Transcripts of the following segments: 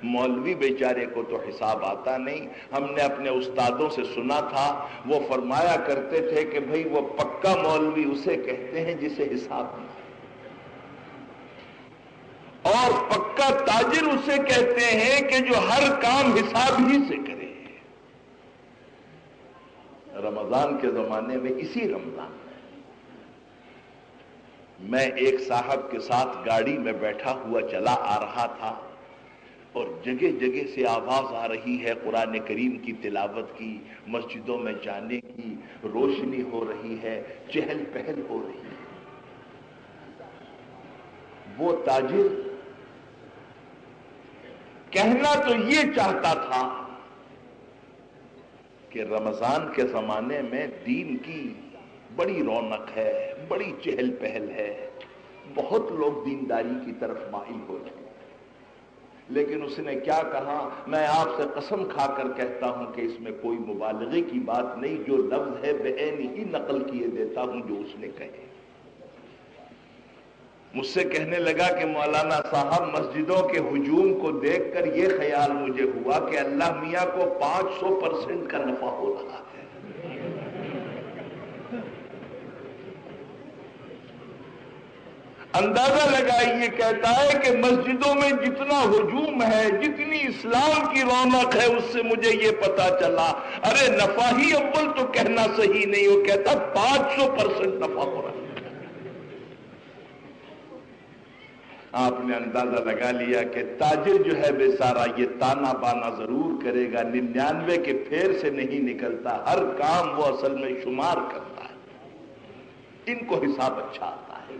مولوی بیچارے کو تو حساب آتا نہیں. ہم نے اپنے استادوں سے سنا تھا، وہ فرمایا کرتے تھے کہ بھئی وہ پکا مولوی اسے کہتے ہیں جسے حساب نہیں، اور پکا تاجر اسے کہتے ہیں کہ جو ہر کام حساب ہی سے کرے. رمضان کے زمانے میں، اسی رمضان میں ایک صاحب کے ساتھ گاڑی میں بیٹھا ہوا چلا آ رہا تھا، اور جگہ جگہ سے آواز آ رہی ہے قرآن کریم کی تلاوت کی، مسجدوں میں جانے کی، روشنی ہو رہی ہے، چہل پہل ہو رہی ہے. وہ تاجر کہنا تو یہ چاہتا تھا کہ رمضان کے زمانے میں دین کی بڑی رونق ہے، بڑی چہل پہل ہے، بہت لوگ دینداری کی طرف مائل ہو رہے ہیں. لیکن اس نے کیا کہا، میں آپ سے قسم کھا کر کہتا ہوں کہ اس میں کوئی مبالغے کی بات نہیں، جو لفظ ہے بعین ہی نقل کیے دیتا ہوں جو اس نے کہے. مجھ سے کہنے لگا کہ مولانا صاحب، مسجدوں کے ہجوم کو دیکھ کر یہ خیال مجھے ہوا کہ اللہ میاں کو 500% کا نفع ہو رہا ہے. اندازہ لگائیے، کہتا ہے کہ مسجدوں میں جتنا ہجوم ہے، جتنی اسلام کی رونق ہے، اس سے مجھے یہ پتا چلا، ارے نفع ہی اول تو کہنا صحیح نہیں. وہ کہتا 500% نفع ہو رہا ہے. آپ نے اندازہ لگا لیا کہ تاجر جو ہے بیچارہ یہ تانا بانا ضرور کرے گا، 99 کے پھیر سے نہیں نکلتا، ہر کام وہ اصل میں شمار کرتا ہے. ان کو حساب اچھا آتا ہے،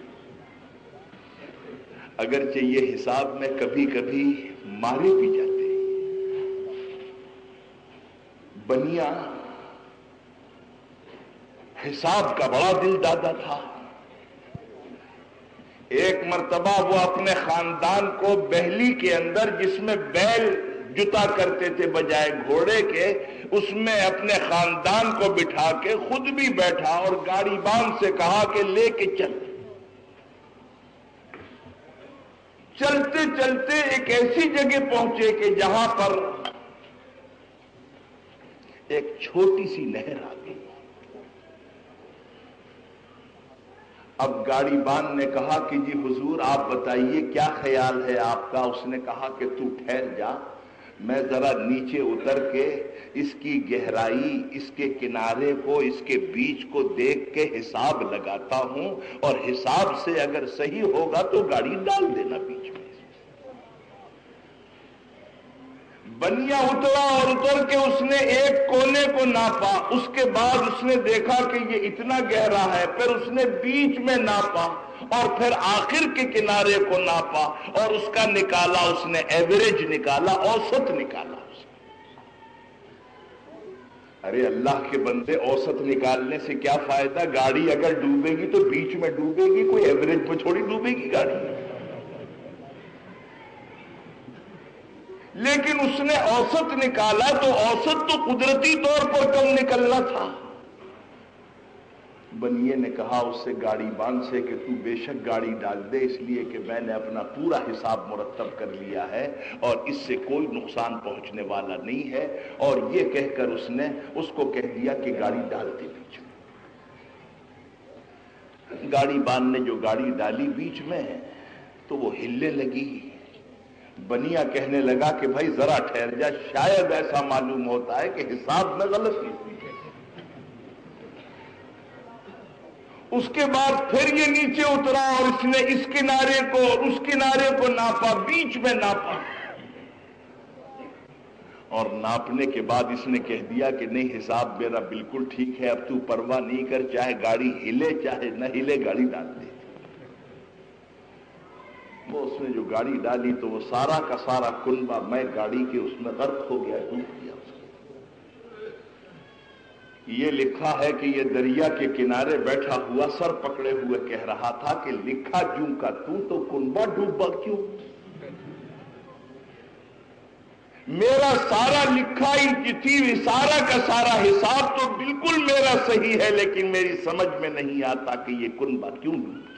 اگرچہ یہ حساب میں کبھی کبھی مارے بھی جاتے ہیں. بنیا حساب کا بڑا دل دادا تھا. ایک مرتبہ وہ اپنے خاندان کو بہلی کے اندر، جس میں بیل جتا کرتے تھے بجائے گھوڑے کے، اس میں اپنے خاندان کو بٹھا کے خود بھی بیٹھا اور گاڑی بان سے کہا کہ لے کے چل. چلتے چلتے ایک ایسی جگہ پہنچے کہ جہاں پر ایک چھوٹی سی نہر آ گئی. اب گاڑی بان نے کہا کہ جی حضور آپ بتائیے کیا خیال ہے آپ کا. اس نے کہا کہ تو ٹھہر جا، میں ذرا نیچے اتر کے اس کی گہرائی، اس کے کنارے کو، اس کے بیچ کو دیکھ کے حساب لگاتا ہوں، اور حساب سے اگر صحیح ہوگا تو گاڑی ڈال دینا بیچ میں. بنیا اترا اور اتر کے اس نے ایک کونے کو ناپا. اس کے بعد اس نے دیکھا کہ یہ اتنا گہرا ہے، پھر اس نے بیچ میں ناپا اور پھر آخر کے کنارے کو ناپا اور اس کا نکالا. اس نے ایوریج نکالا، اوسط نکالا. ارے اللہ کے بندے، اوسط نکالنے سے کیا فائدہ؟ گاڑی اگر ڈوبے گی تو بیچ میں ڈوبے گی، کوئی ایوریج پہ تھوڑی ڈوبے گی گاڑی. لیکن اس نے اوسط نکالا تو اوسط تو قدرتی طور پر کم نکلنا تھا. بنیے نے کہا اس سے گاڑی بان سے کہ تو بے شک گاڑی ڈال دے، اس لیے کہ میں نے اپنا پورا حساب مرتب کر لیا ہے اور اس سے کوئی نقصان پہنچنے والا نہیں ہے. اور یہ کہہ کر اس نے اس کو کہہ دیا کہ گاڑی ڈال دے بیچ میں. گاڑی بان نے جو گاڑی ڈالی بیچ میں تو وہ ہلنے لگی. بنیا کہنے لگا کہ بھائی ذرا ٹھہر جا، شاید ایسا معلوم ہوتا ہے کہ حساب میں غلطی ہوئی ہے. اس کے بعد پھر یہ نیچے اترا اور اس نے اس کنارے کو اور اس کنارے کو ناپا، بیچ میں ناپا. اور ناپنے کے بعد اس نے کہہ دیا کہ نہیں، حساب میرا بالکل ٹھیک ہے، اب تو پرواہ نہیں کر، چاہے گاڑی ہلے چاہے نہ ہلے، گاڑی ڈال دے. وہ اس نے جو گاڑی ڈالی تو وہ سارا کا سارا کنبہ میں گاڑی کے اس میں غرق ہو گیا، ڈوب گیا. یہ لکھا ہے کہ یہ دریا کے کنارے بیٹھا ہوا سر پکڑے ہوئے کہہ رہا تھا کہ لکھا جوں کا تو کنبہ ڈوبا کیوں؟ میرا سارا لکھا ہی سارا کا سارا حساب تو بالکل میرا صحیح ہے، لیکن میری سمجھ میں نہیں آتا کہ یہ کنبہ کیوں ڈوبا.